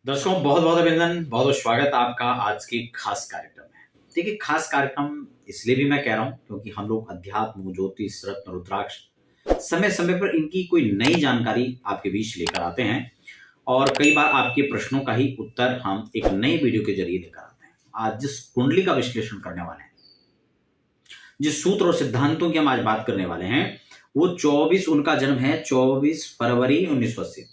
दर्शकों बहुत बहुत अभिनंदन, बहुत बहुत स्वागत आपका आज के खास कार्यक्रम में। देखिए, खास कार्यक्रम इसलिए भी मैं कह रहा हूं क्योंकि हम लोग अध्यात्म, ज्योतिष, रत्न, रुद्राक्ष समय समय पर इनकी कोई नई जानकारी आपके बीच लेकर आते हैं और कई बार आपके प्रश्नों का ही उत्तर हम एक नई वीडियो के जरिए लेकर आते हैं। आज जिस कुंडली का विश्लेषण करने वाले हैं, जिस सूत्र और सिद्धांतों की हम आज बात करने वाले हैं, वो 24 उनका जन्म है 24 फरवरी 1980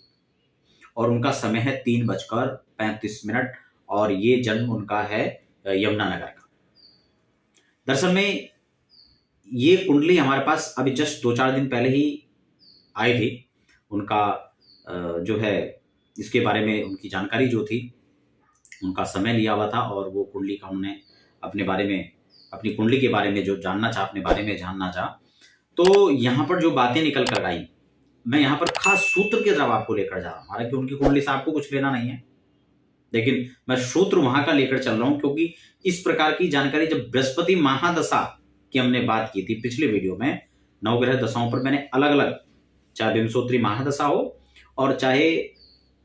और उनका समय है 3:35 और ये जन्म उनका है यमुनानगर का। दरअसल में ये कुंडली हमारे पास अभी जस्ट 2-4 दिन पहले ही आई थी। उनका जो है इसके बारे में उनकी जानकारी जो थी, उनका समय लिया हुआ था और वो कुंडली का उन्होंने अपने बारे में, अपनी कुंडली के बारे में जो जानना चाहा, अपने बारे में जानना चाहा, तो यहाँ पर जो बातें निकल कर आई, मैं यहाँ पर खास सूत्र की तरफ आपको लेकर जा रहा हूँ। हालांकि उनकी कुंडली से आपको कुछ लेना नहीं है, लेकिन मैं सूत्र वहां का लेकर चल रहा हूं क्योंकि इस प्रकार की जानकारी जब बृहस्पति महादशा की हमने बात की थी पिछले वीडियो में, नवग्रह दशाओं पर मैंने अलग अलग, चाहे विंशोत्तरी महादशा हो और चाहे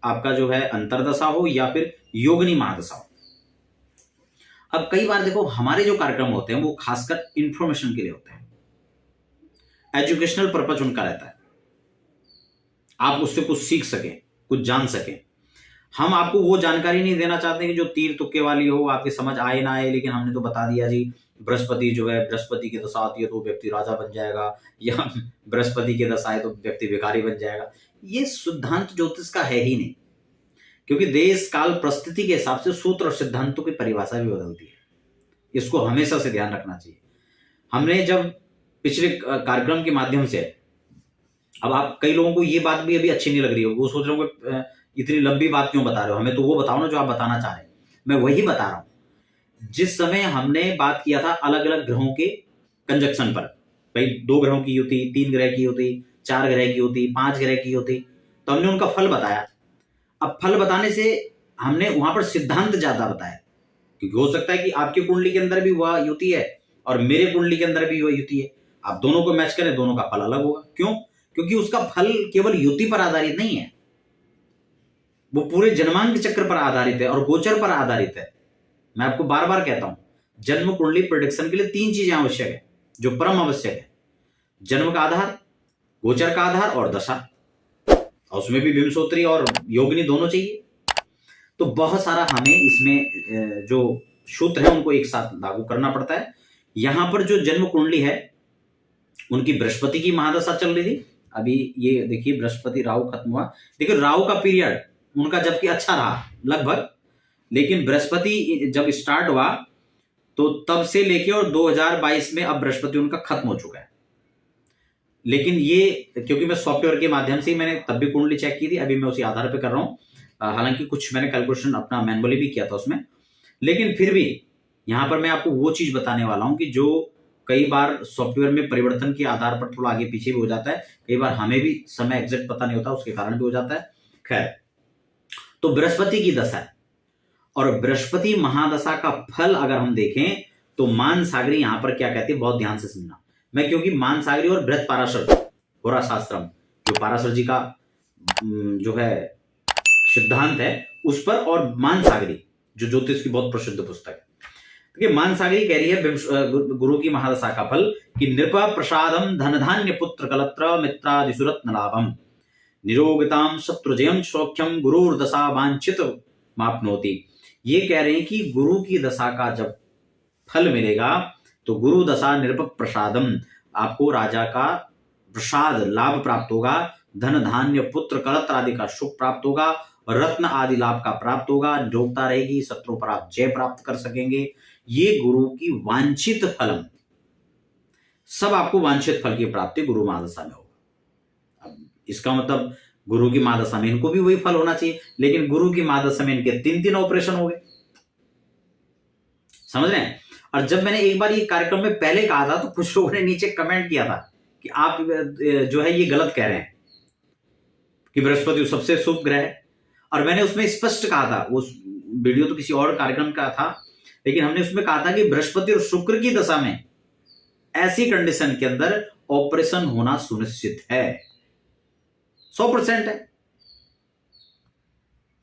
आपका जो है अंतरदशा हो या फिर योगिनी महादशा हो। अब कई बार देखो, हमारे जो कार्यक्रम होते हैं वो खासकर इंफॉर्मेशन के लिए होते हैं, एजुकेशनल पर्पज उनका रहता है, आप उससे कुछ सीख सकें, कुछ जान सकें। हम आपको वो जानकारी नहीं देना चाहते कि जो तीर तुक्के वाली हो, आपके समझ आए ना आए, लेकिन हमने तो बता दिया जी बृहस्पति जो है, बृहस्पति की दशा आती है तो व्यक्ति राजा बन जाएगा, या बृहस्पति की दशा है तो व्यक्ति भिखारी बन जाएगा। ये सिद्धांत ज्योतिष का है ही नहीं, क्योंकि देश काल परिस्थिति के हिसाब से सूत्र और सिद्धांतों की परिभाषा भी बदलती है। इसको हमेशा से ध्यान रखना चाहिए। हमने जब पिछले कार्यक्रम के माध्यम से, अब आप कई लोगों को ये बात भी अभी अच्छी नहीं लग रही हो, वो सोच रहे हो इतनी लंबी बात क्यों बता रहे हो, हमें तो वो बताओ ना जो आप बताना चाह रहे हैं। मैं वही बता रहा हूं। जिस समय हमने बात किया था अलग अलग ग्रहों के कंजक्शन पर, भाई 2 ग्रहों की युति, 3 ग्रह की युति, 4 ग्रह की युति, 5 ग्रह की युति, तो हमने उनका फल बताया। अब फल बताने से हमने वहां पर सिद्धांत ज्यादा बताया, क्योंकि हो सकता है कि आपकी कुंडली के अंदर भी वह युति है और मेरे कुंडली के अंदर भी वह युति है, आप दोनों को मैच करें, दोनों का फल अलग होगा। क्यों? क्योंकि उसका फल केवल युति पर आधारित नहीं है, वो पूरे जन्मांक चक्र पर आधारित है और गोचर पर आधारित है। मैं आपको बार बार कहता हूं, जन्म कुंडली प्रेडिक्शन के लिए 3 चीजें आवश्यक है जो परम आवश्यक है: जन्म का आधार, गोचर का आधार और दशा, और उसमें भी विंशोत्तरी और योगिनी दोनों चाहिए। तो बहुत सारा हमें इसमें जो सूत्र है उनको एक साथ लागू करना पड़ता है। यहां पर जो जन्म कुंडली है, उनकी बृहस्पति की महादशा चल रही थी। अभी ये देखिए, बृहस्पति राहु खत्म हुआ। देखिए, राहु का पीरियड उनका जबकि अच्छा रहा लगभग, लेकिन बृहस्पति जब स्टार्ट हुआ तो तब से लेके और 2022 में अब बृहस्पति उनका खत्म हो चुका है। लेकिन ये क्योंकि मैं सॉफ्टवेयर के माध्यम से मैंने तब भी कुंडली चेक की थी, अभी मैं उसी आधार पे कर रहा हूं। हालांकि कुछ मैंने कैलकुलेशन अपना मैनुअली भी किया था उसमें, लेकिन फिर भी यहां पर मैं आपको वो चीज बताने वाला हूं कि जो कई बार सॉफ्टवेयर में परिवर्तन के आधार पर थोड़ा आगे पीछे भी हो जाता है, कई बार हमें भी समय एग्जैक्ट पता नहीं होता, उसके कारण भी हो जाता है। खैर, तो बृहस्पति की दशा है और बृहस्पति महादशा का फल अगर हम देखें तो मान सागरी यहां पर क्या कहती है, बहुत ध्यान से सुनना। मैं क्योंकि मान सागरी और बृहत पाराशर होरा शास्त्रम, जो पाराशर जी का जो है सिद्धांत है उस पर, और मान सागरी जो ज्योतिष की बहुत प्रसिद्ध पुस्तक है। देखिए, मान सागरी कह रही है गुरु की महादशा का फल कि नृप प्रसादम धन धान्य पुत्र कलत्र मित्रादि सुरत्न लाभम निरोगिताम शत्रुजयम सौख्यम गुरुर्दशा वांछित मापनोति। ये कह रहे हैं कि गुरु की दशा का जब फल मिलेगा तो गुरु दशा नृप प्रसादम, आपको राजा का प्रसाद लाभ प्राप्त होगा, धन धान्य पुत्र कलत्र आदि का सुख प्राप्त होगा, रत्न आदि लाभ का प्राप्त होगा, निरोगता रहेगी, शत्रु पर आप जय प्राप्त कर सकेंगे। ये गुरु की वांछित फलम, सब आपको वांछित फल की प्राप्ति गुरु महादशा में होगा। इसका मतलब गुरु की महादशा में इनको भी वही फल होना चाहिए, लेकिन गुरु की महादशा में इनके 3 ऑपरेशन हो गए, समझ रहे हैं। और जब मैंने एक बार ये कार्यक्रम में पहले कहा था तो कुछ लोगों ने नीचे कमेंट किया था कि आप जो है ये गलत कह रहे हैं कि बृहस्पति सबसे शुभ ग्रह है, और मैंने उसमें स्पष्ट कहा था, वो वीडियो तो किसी और कार्यक्रम का था, लेकिन हमने उसमें कहा था कि बृहस्पति और शुक्र की दशा में ऐसी कंडीशन के अंदर ऑपरेशन होना सुनिश्चित है, 100% है,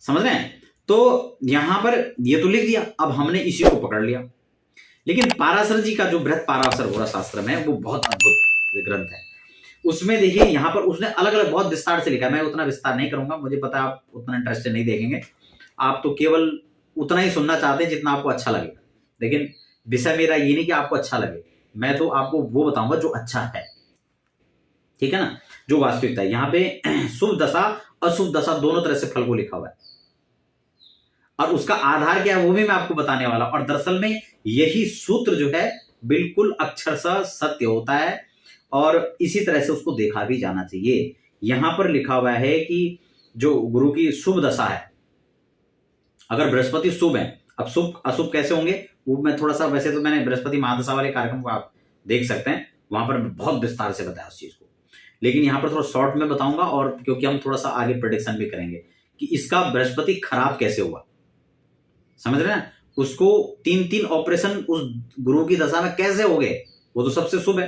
समझ रहे हैं। तो यहां पर ये तो लिख दिया, अब हमने इसी को पकड़ लिया। लेकिन पाराशर जी का जो बृहत पाराशर घोड़ा शास्त्र है वो बहुत अद्भुत ग्रंथ है। उसमें देखिए यहां पर उसने अलग अलग बहुत विस्तार से लिखा है। मैं उतना विस्तार नहीं करूंगा, मुझे पता है आप उतना इंटरेस्टेड नहीं देखेंगे, आप तो केवल उतना ही सुनना चाहते हैं जितना आपको अच्छा लगेगा। लेकिन विषय मेरा ये नहीं कि आपको अच्छा लगे, मैं तो आपको वो बताऊंगा जो अच्छा है, ठीक है ना, जो वास्तविकता है। यहाँ पे शुभ दशा अशुभ दशा दोनों तरह से फल को लिखा हुआ है, और उसका आधार क्या है वो भी मैं आपको बताने वाला। और दरअसल में यही सूत्र जो है बिल्कुल अक्षरशः सत्य होता है, और इसी तरह से उसको देखा भी जाना चाहिए। यहां पर लिखा हुआ है कि जो गुरु की शुभ दशा है, अगर बृहस्पति शुभ है, अब शुभ अशुभ कैसे होंगे वो मैं थोड़ा सा, वैसे तो मैंने बृहस्पति महादशा वाले कार्यक्रम को आप देख सकते हैं, वहां पर बहुत विस्तार से बताया उस चीज को, लेकिन यहां पर थोड़ा शॉर्ट में बताऊंगा। और क्योंकि हम थोड़ा सा आगे प्रेडिक्शन भी करेंगे कि इसका बृहस्पति खराब कैसे हुआ, समझ रहे हैं, उसको 3-3 ऑपरेशन उस गुरु की दशा में कैसे हो गए, वो तो सबसे शुभ है।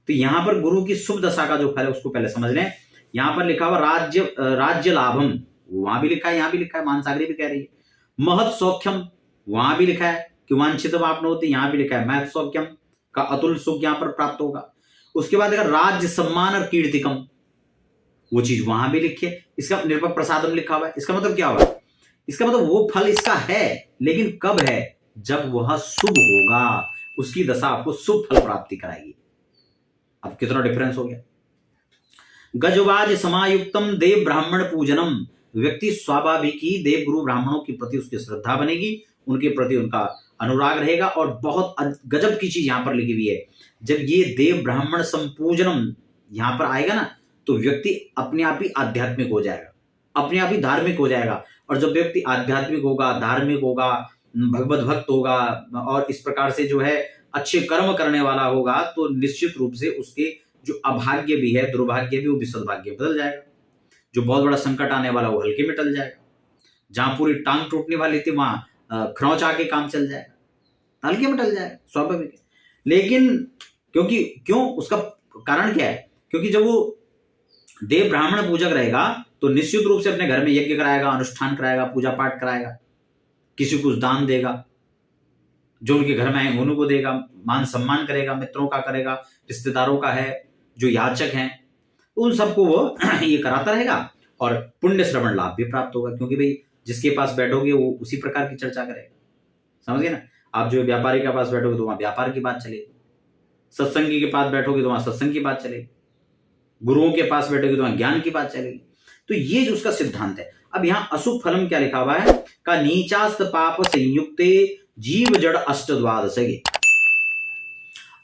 तो यहां पर गुरु की शुभ दशा का जो फल है उसको पहले समझ लें। यहां पर लिखा हुआ राज्य लाभम, वहां भी लिखा है, यहां भी लिखा है, मानसागरी भी कह रही है। महत सौख्यम, वहां भी लिखा है कि वांछित आपनोति, यहां भी लिखा है महत सौख्यम का अतुल सुख यहां पर प्राप्त होगा। उसके बाद अगर राज्य सम्मान और कीर्तिकम, वो चीज वहां भी लिखे, इसका निरपक प्रसादम लिखा हुआ है। इसका मतलब क्या हुआ, इसका मतलब वो फल इसका है, लेकिन कब है, जब वह शुभ होगा, उसकी दशा आपको शुभ फल प्राप्ति कराएगी। अब कितना डिफरेंस हो गया। गजवाज समायुक्तम देव ब्राह्मण पूजनम, व्यक्ति स्वाभाविक ही देव गुरु ब्राह्मणों के प्रति उसकी श्रद्धा बनेगी, उनके प्रति उनका अनुराग रहेगा। और बहुत गजब की चीज यहां पर लिखी हुई है, जब ये देव ब्राह्मण संपूजनम यहां पर आएगा ना, तो व्यक्ति अपने आप ही आध्यात्मिक हो जाएगा, अपने आप ही धार्मिक हो जाएगा। और जब व्यक्ति आध्यात्मिक होगा, धार्मिक होगा, भगवत भक्त होगा, और इस प्रकार से जो है अच्छे कर्म करने वाला होगा, तो निश्चित रूप से उसके जो अभाग्य भी है, दुर्भाग्य भी, वो भी सद्भाग्य बदल जाएगा। जो बहुत बड़ा संकट आने वाला वो हल्के में टल जाएगा। जहां पूरी टांग टूटने वाली थी वहां खरोंच आके काम चल जाएगा, हल्के में टल जाएगा, स्वाभाविक है। लेकिन क्यों उसका कारण क्या है, क्योंकि जब वो देव ब्राह्मण पूजक रहेगा तो निश्चित रूप से अपने घर में यज्ञ कराएगा, अनुष्ठान कराएगा, पूजा पाठ कराएगा, किसी को दान देगा, जो उनके घर में आए उनको देगा, मान सम्मान करेगा, मित्रों का करेगा, रिश्तेदारों का है, जो याचक हैं उन सबको वो ये कराता रहेगा, और पुण्य श्रवण लाभ भी प्राप्त होगा। क्योंकि भाई जिसके पास बैठोगे वो उसी प्रकार की चर्चा करेगा, समझ गए ना। आप जो व्यापारी के पास बैठोगे तो वहां व्यापार की बात चलेगी, सत्संगी के पास बैठोगे तो वहां सत्संग की बात चलेगी, गुरुओं के पास बैठोगे तो वहां ज्ञान की बात चलेगी। तो ये जो उसका सिद्धांत है। अब यहाँ अशुभ फलम क्या लिखा हुआ है, का नीचास्त पाप संयुक्ते जीव जड़ अष्टद्वादश।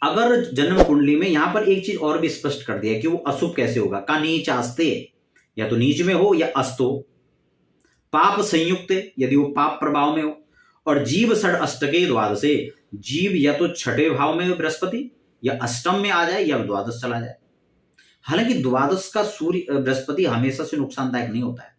अगर जन्म कुंडली में यहां पर एक चीज और भी स्पष्ट कर दिया कि वो अशुभ कैसे होगा, का नीचास्ते, या तो नीच में हो या अस्त हो, पाप संयुक्त यदि वो पाप प्रभाव में हो, और जीव षड अष्टके द्वादशे, जीव या तो छठे भाव में हो बृहस्पति, या अष्टम में आ जाए, या द्वादश चला जाए। हालांकि द्वादश का सूर्य बृहस्पति हमेशा से नुकसानदायक नहीं होता है,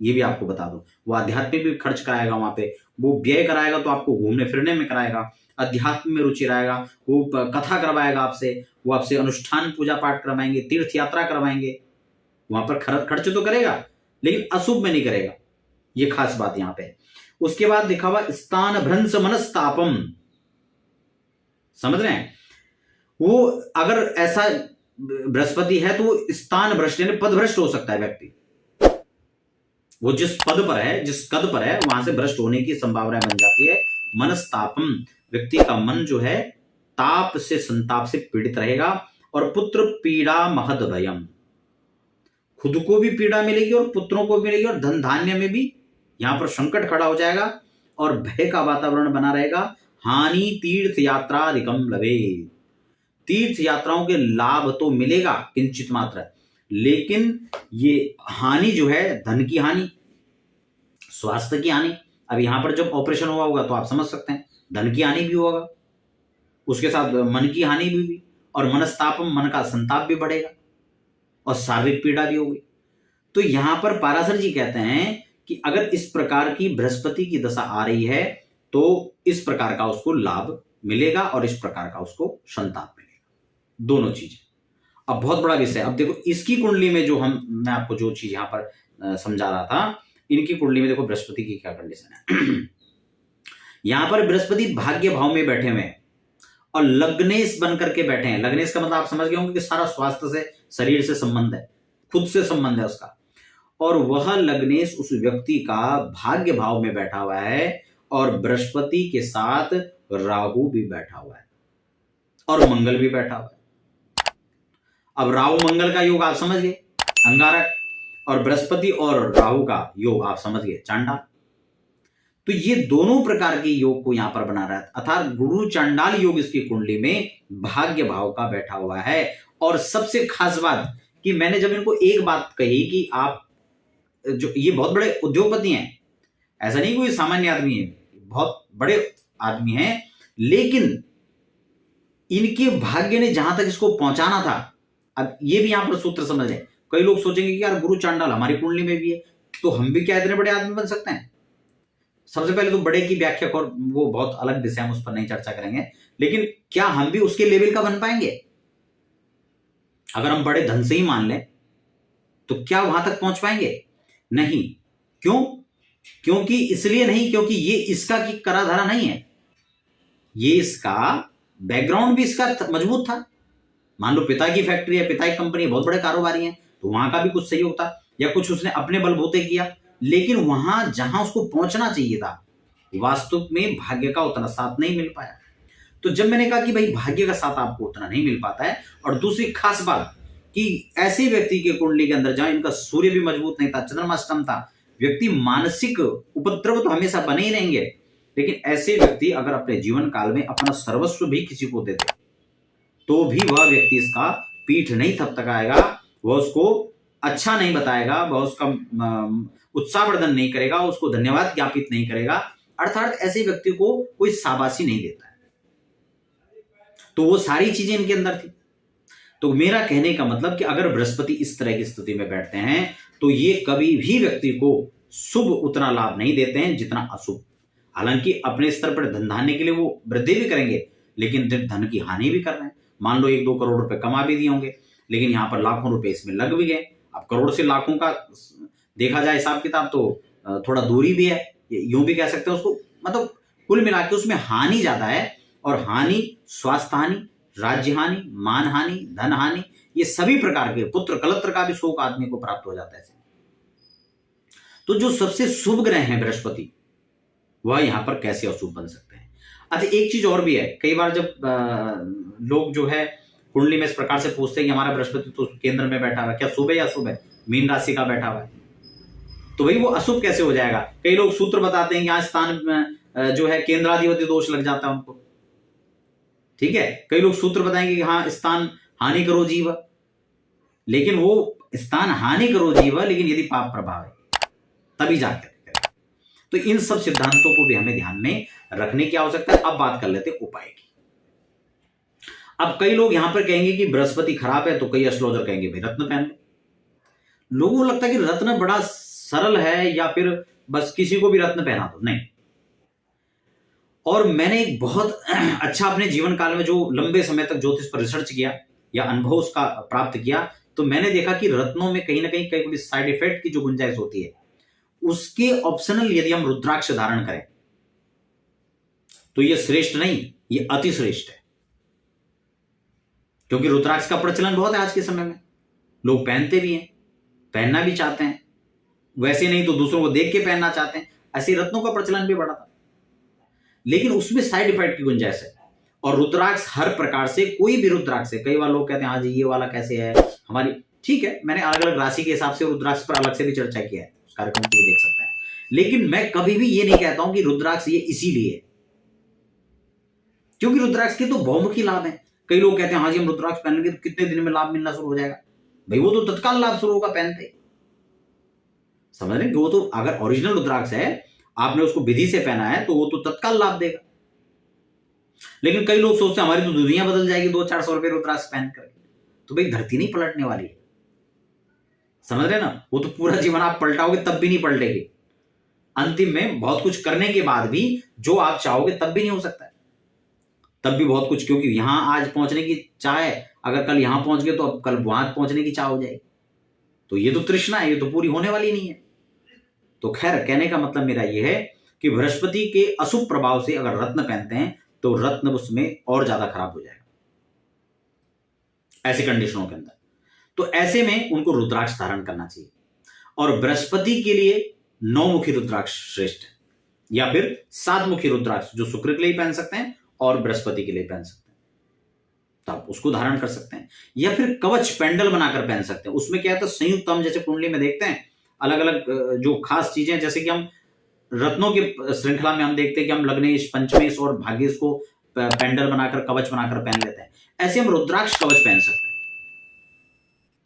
ये भी आपको बता दो। वो आध्यात्मिक भी खर्च कराएगा, वहां पे वो व्यय कराएगा तो आपको घूमने फिरने में कराएगा, अध्यात्म में रुचि रहेगा, वो कथा करवाएगा आपसे, वो आपसे अनुष्ठान पूजा पाठ करवाएंगे, तीर्थ यात्रा करवाएंगे, वहां पर खर्च तो करेगा लेकिन अशुभ में नहीं करेगा, ये खास बात यहां पे। उसके बाद लिखा हुआ स्थान भ्रंश मनस्तापम, समझ रहे हैं, वो अगर ऐसा बृहस्पति है तो वो स्थान भ्रष्ट यानी पद भ्रष्ट हो सकता है व्यक्ति, वो जिस पद पर है, जिस कद पर है, वहां से भ्रष्ट होने की संभावना बन जाती है। मनस्तापम, व्यक्ति का मन जो है ताप से, संताप से पीड़ित रहेगा। और पुत्र पीड़ा महद भयम, खुद को भी पीड़ा मिलेगी और पुत्रों को भी मिलेगी, और धन धान्य में भी यहां पर संकट खड़ा हो जाएगा, और भय का वातावरण बना रहेगा। हानि तीर्थ यात्रा अधिकम लभे, तीर्थ यात्राओं के लाभ तो मिलेगा किंचित मात्र, लेकिन ये हानि जो है, धन की हानि, स्वास्थ्य की हानि। अब यहां पर जब ऑपरेशन हुआ होगा तो आप समझ सकते हैं, धन की हानि भी होगा, उसके साथ मन की हानि भी, और मनस्तापम, मन का संताप भी बढ़ेगा, और शारीरिक पीड़ा भी होगी। तो यहां पर पाराशर जी कहते हैं कि अगर इस प्रकार की बृहस्पति की दशा आ रही है तो इस प्रकार का उसको लाभ मिलेगा, और इस प्रकार का उसको संताप मिलेगा, दोनों चीजें। अब बहुत बड़ा विषय, अब देखो इसकी कुंडली में जो मैं आपको जो चीज यहां पर समझा रहा था, इनकी कुंडली में देखो बृहस्पति की क्या कंडीशन है। यहां पर बृहस्पति भाग्य भाव में बैठे हुए हैं और लग्नेश बन करके बैठे हैं। लग्नेश का मतलब आप समझ गए होंगे कि सारा स्वास्थ्य से, शरीर से संबंध है, खुद से संबंध है उसका। और वह लग्नेश उस व्यक्ति का भाग्य भाव में बैठा हुआ है और बृहस्पति के साथ राहु भी बैठा हुआ है और मंगल भी बैठा हुआ है। अब राहु मंगल का योग आप समझ गए, अंगारक, और बृहस्पति और राहु का योग आप समझ गए, चांडाल। तो ये दोनों प्रकार के योग को यहां पर बना रहा है, अर्थात गुरु चांडाल योग इसकी कुंडली में भाग्य भाव का बैठा हुआ है। और सबसे खास बात कि मैंने जब इनको एक बात कही कि आप जो ये बहुत बड़े उद्योगपति हैं, ऐसा नहीं कोई सामान्य आदमी है, बहुत बड़े आदमी हैं, लेकिन इनके भाग्य ने जहां तक इसको पहुंचाना था, अब ये भी यहां पर सूत्र समझ लें। कई लोग सोचेंगे कि यार गुरु चांडाल हमारी कुंडली में भी है, तो हम भी क्या इतने बड़े आदमी बन सकते हैं। सबसे पहले तो बड़े की व्याख्या और वो बहुत अलग विषय, हम उस पर नहीं चर्चा करेंगे, लेकिन क्या हम भी उसके लेवल का बन पाएंगे? अगर हम बड़े धन से ही मान लें तो क्या वहां तक पहुंच पाएंगे? नहीं। क्यों? क्योंकि इसलिए नहीं क्योंकि ये इसका की कराधारा नहीं है, ये इसका बैकग्राउंड भी इसका मजबूत था। मान लो पिता की फैक्ट्री है, पिता की कंपनी है, बहुत बड़े कारोबारी हैं, तो वहां का भी कुछ सहयोग था या कुछ उसने अपने बलबूते किया, लेकिन वहां जहां उसको पहुंचना चाहिए था वास्तव में भाग्य का उतना साथ नहीं मिल पाया। तो जब मैंने कहा कि भाई भाग्य का साथ आपको उतना नहीं मिल पाता है, और दूसरी खास बात कि ऐसे व्यक्ति के कुंडली के अंदर जहां इनका सूर्य भी मजबूत नहीं था, चंद्रमा अष्टम था, व्यक्ति मानसिक उपद्रव तो हमेशा बने ही रहेंगे, लेकिन ऐसे व्यक्ति अगर अपने जीवन काल में अपना सर्वस्व भी किसी को देते तो भी वह व्यक्ति इसका पीठ नहीं थपथकाएगा, वह उसको अच्छा नहीं बताएगा, वह उसका उत्साहवर्धन नहीं करेगा, उसको धन्यवाद ज्ञापित नहीं करेगा, अर्थात ऐसे व्यक्ति को कोई शाबाशी नहीं देता है। तो वो सारी चीजें इनके अंदर थी। तो मेरा कहने का मतलब कि अगर बृहस्पति इस तरह की स्थिति में बैठते हैं तो ये कभी भी व्यक्ति को शुभ उतना लाभ नहीं देते हैं जितना अशुभ। हालांकि अपने स्तर पर धन धान्य के लिए वो वृद्धि भी करेंगे, लेकिन धन की हानि भी कर रहे हैं। मान लो 1-2 करोड़ रुपए कमा भी दिए होंगे, लेकिन यहां पर लाखों रुपए इसमें लग भी गए। अब करोड़ से लाखों का देखा जाए हिसाब किताब तो थोड़ा दूरी भी है, यूं भी कह सकते हैं उसको। मतलब कुल मिला के उसमें हानि ज्यादा है, और हानि स्वास्थ्य हानि, राज्य हानि, मान हानि, धन हानि, ये सभी प्रकार के, पुत्र कलत्र का भी शोक आदमी को प्राप्त हो जाता है। तो जो सबसे शुभ ग्रह हैं बृहस्पति, वह यहां पर कैसे अशुभ बन सकते हैं? अच्छा, एक चीज और भी है, कई बार जब लोग जो है कुंडली में इस प्रकार से पूछते हैं कि हमारा बृहस्पति तो केंद्र में बैठा हुआ है, क्या शुभ है या अशुभ है? मीन राशि का बैठा हुआ है, तो भाई वो अशुभ कैसे हो जाएगा? कई लोग सूत्र बताते हैं कि यहाँ स्थान जो है केंद्राधिपति दोष लग जाता है उनको, ठीक है। कई लोग सूत्र बताएंगे कि हाँ स्थान हानि करो जीव, लेकिन वो स्थान हानि करो जीव, लेकिन यदि पाप प्रभाव है तभी जाकर करें। तो इन सब सिद्धांतों को भी हमें ध्यान में रखने की आवश्यकता है। अब बात कर लेते उपाय की। अब कई लोग यहां पर कहेंगे कि बृहस्पति खराब है, तो कई एस्ट्रोलॉजर कहेंगे भाई रत्न पहन लो। लोगों को लगता है कि रत्न बड़ा सरल है, या फिर बस किसी को भी रत्न पहना दो, नहीं। और मैंने एक बहुत अच्छा अपने जीवन काल में जो लंबे समय तक ज्योतिष पर रिसर्च किया या अनुभव उसका प्राप्त किया, तो मैंने देखा कि रत्नों में कहीं ना कहीं कई साइड इफेक्ट की जो गुंजाइश होती है, उसके ऑप्शनल यदि हम रुद्राक्ष धारण करें तो ये श्रेष्ठ नहीं, ये अति श्रेष्ठ है। क्योंकि रुद्राक्ष का प्रचलन बहुत है आज के समय में, लोग पहनते भी हैं, पहनना भी चाहते हैं, वैसे नहीं तो दूसरों को देख के पहनना चाहते हैं। ऐसे रत्नों का प्रचलन भी बढ़ा था, लेकिन उसमें साइड इफेक्ट की गुंजाइश है। और रुद्राक्ष हर प्रकार से, कोई भी रुद्राक्ष है, कई बार लोग कहते हैं हाँ जी ये वाला कैसे है हमारी, ठीक है, मैंने अलग अलग राशि के हिसाब से रुद्राक्ष पर अलग से भी चर्चा किया है, उस कार्यक्रम को भी देख सकते हैं। लेकिन मैं कभी भी ये नहीं कहता हूं कि रुद्राक्ष ये इसीलिए, क्योंकि रुद्राक्ष के तो बहुमुखी लाभ है। कई लोग कहते हैं हाँ जी हम रुद्राक्ष पहनेंगे तो कितने दिन में लाभ मिलना शुरू हो जाएगा। भाई वो तो तत्काल लाभ शुरू होगा पहनते, समझ रहे? वो तो अगर ओरिजिनल रुद्राक्ष है, आपने उसको विधि से पहना है, तो वो तो तत्काल लाभ देगा। लेकिन कई लोग सोचते हैं हमारी तो दुनिया बदल जाएगी 200-400 रुपए रुद्राक्ष पहन करके, तो भाई धरती नहीं पलटने वाली है, समझ रहे ना? वो तो पूरा जीवन आप पलटाओगे तब भी नहीं पलटेगी। अंतिम में बहुत कुछ करने के बाद भी जो आप चाहोगे तब भी नहीं हो सकता है, तब भी बहुत कुछ, क्योंकि यहां आज पहुंचने की चाह है, अगर कल यहां पहुंच गए तो अब कल वहां पहुंचने की चाह हो जाएगी। तो ये तो तृष्णा है, ये तो पूरी होने वाली नहीं है। तो खैर, कहने का मतलब मेरा यह है कि बृहस्पति के अशुभ प्रभाव से अगर रत्न पहनते हैं तो रत्न उसमें और ज्यादा खराब हो जाएगा ऐसी कंडीशनों के अंदर। तो ऐसे में उनको रुद्राक्ष धारण करना चाहिए। और बृहस्पति के लिए 9 मुखी रुद्राक्ष श्रेष्ठ है, या फिर 7 मुखी रुद्राक्ष जो शुक्र के लिए पहन सकते हैं और बृहस्पति के लिए पहन सकते हैं, तो आप उसको धारण कर सकते हैं। या फिर कवच पेंडल बनाकर पहन सकते हैं। उसमें क्या है, तो संयुक्त हम जैसे कुंडली में देखते हैं अलग अलग जो खास चीजें, जैसे कि हम रत्नों की श्रृंखला में हम देखते हैं कि हम लग्नेश, पंचमेश और भाग्येश को पेंडल बनाकर, कवच बनाकर पहन लेते हैं। ऐसे हम रुद्राक्ष कवच पहन सकते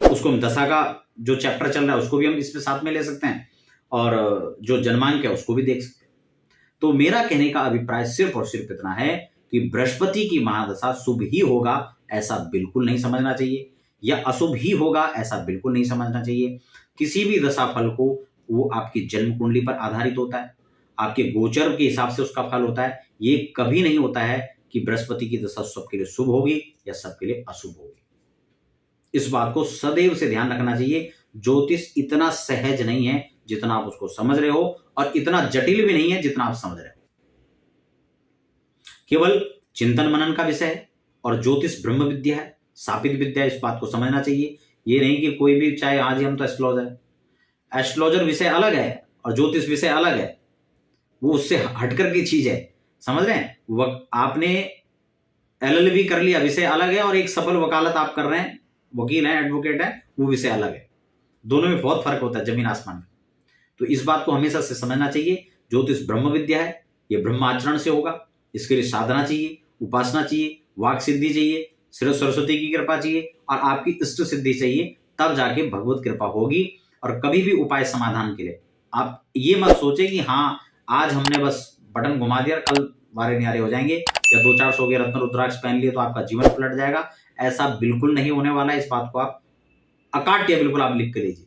हैं। उसको हम दशा का जो चैप्टर चल रहा है उसको भी हम इसमें साथ में ले सकते हैं, और जो जन्मांक है उसको भी देख सकते हैं। तो मेरा कहने का अभिप्राय सिर्फ और सिर्फ इतना है कि बृहस्पति की महादशा शुभ ही होगा ऐसा बिल्कुल नहीं समझना चाहिए, या अशुभ ही होगा ऐसा बिल्कुल नहीं समझना चाहिए। किसी भी दशा फल को वो आपकी जन्म कुंडली पर आधारित होता है, आपके गोचर के हिसाब से उसका फल होता है। ये कभी नहीं होता है कि बृहस्पति की दशा सबके लिए शुभ होगी या सबके लिए अशुभ होगी। इस बात को सदैव से ध्यान रखना चाहिए। ज्योतिष इतना सहज नहीं है जितना आप उसको समझ रहे हो, और इतना जटिल भी नहीं है जितना आप समझ रहे हो। केवल चिंतन मनन का विषय है, और ज्योतिष ब्रह्म विद्या है, स्थापित विद्या है। इस बात को समझना चाहिए। ये नहीं कि कोई भी चाहे आज ही हम तो एस्ट्रोलॉजर विषय अलग है और ज्योतिष विषय अलग है, वो उससे हटकर की चीज है, समझ रहे हैं। आपने LLB कर लिया, विषय अलग है, और एक सफल वकालत आप कर रहे हैं, वकील हैं, एडवोकेट हैं, वो विषय अलग है। दोनों में बहुत फर्क होता है, जमीन आसमान में। तो इस बात को हमेशा से समझना चाहिए। ज्योतिष ब्रह्म विद्या है, ये ब्रह्माचरण से होगा। इसके लिए साधना चाहिए, उपासना चाहिए, वाक सिद्धि चाहिए, सिर्फ सरस्वती की कृपा चाहिए, और आपकी इष्ट सिद्धि चाहिए, तब जाके भगवत कृपा होगी। और कभी भी उपाय समाधान के लिए आप ये मत सोचे कि हाँ आज हमने बस बटन घुमा दिया, कल वारे न्यारे हो जाएंगे, या 2-400 के रत्न रुद्राक्ष पहन लिए तो आपका जीवन पलट जाएगा। ऐसा बिल्कुल नहीं होने वाला है। इस बात को आप अकाट्य बिल्कुल आप लिख के लीजिए।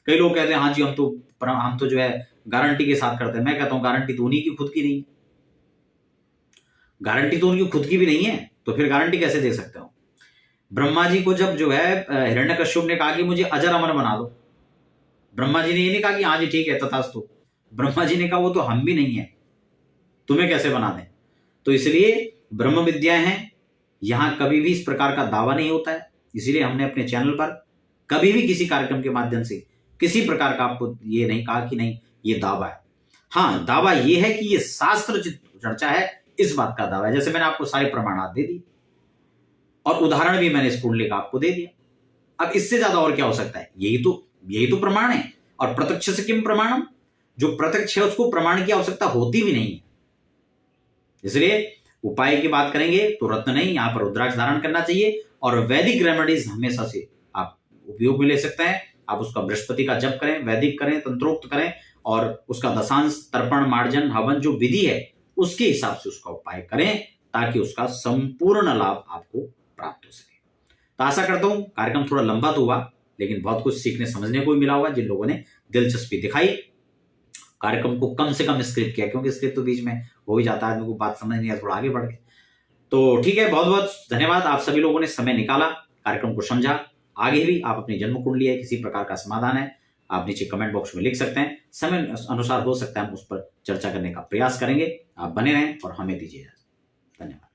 कई लोग कहते हैं हाँ जी हम तो जो है गारंटी के साथ करते हैं। मैं कहता हूं गारंटी तो उन्हीं की खुद की नहीं है, गारंटी तो उनकी खुद की भी नहीं है, तो फिर गारंटी कैसे दे सकते हो। ब्रह्मा जी को जब जो है हिरण्यकश्यप ने कहा कि मुझे अजर अमर बना दो, ब्रह्मा जी ने ये नहीं कहा कि हाँ जी ठीक है तथास्तु। ब्रह्मा जी ने कहा वो तो हम भी नहीं है, तुम्हें कैसे बना दें। तो इसलिए ब्रह्म विद्या है, यहां कभी भी इस प्रकार का दावा नहीं होता है। इसीलिए हमने अपने चैनल पर कभी भी किसी कार्यक्रम के माध्यम से किसी प्रकार का आपको ये नहीं कहा कि नहीं ये दावा है। हाँ, दावा ये है कि ये शास्त्र चर्चा है, इस बात का दावा है। जैसे मैंने आपको सारे प्रमाणात दे दिए, और उदाहरण भी मैंने इस कुंडली का आपको दे दिया। अब इससे ज्यादा और क्या हो सकता है। यही तो प्रमाण है। और प्रत्यक्ष से किम प्रमाणम, जो प्रत्यक्ष है उसको प्रमाण की आवश्यकता होती भी नहीं है। इसलिए उपाय की बात करेंगे तो रत्न नहीं, यहां पर रुद्राक्ष धारण करना चाहिए। और वैदिक रेमेडीज हमेशा से आप उपयोग में ले सकते हैं। आप उसका बृहस्पति का जप करें, वैदिक करें, तंत्रोक्त करें, और उसका दशांश, तर्पण, मार्जन, हवन जो विधि है उसके हिसाब से उसका उपाय करें, ताकि उसका संपूर्ण लाभ आपको प्राप्त हो सके। तो आशा करता हूं कार्यक्रम थोड़ा लंबा तो हुआ, लेकिन बहुत कुछ सीखने समझने को भी मिला हुआ। जिन लोगों ने दिलचस्पी दिखाई, कार्यक्रम को कम से कम स्क्रिप्ट किया, क्योंकि स्क्रिप्ट तो बीच में हो ही जाता है, आदमी को बात समझ नहीं आया, थोड़ा आगे बढ़ गए। तो ठीक है, बहुत बहुत धन्यवाद। आप सभी लोगों ने समय निकाला, कार्यक्रम को समझा। आगे भी आप अपनी जन्म कुंडली है, किसी प्रकार का समाधान है, आप नीचे कमेंट बॉक्स में लिख सकते हैं। समय अनुसार हो सकता है हम उस पर चर्चा करने का प्रयास करेंगे। आप बने रहें और हमें दीजिए इजाजत। धन्यवाद।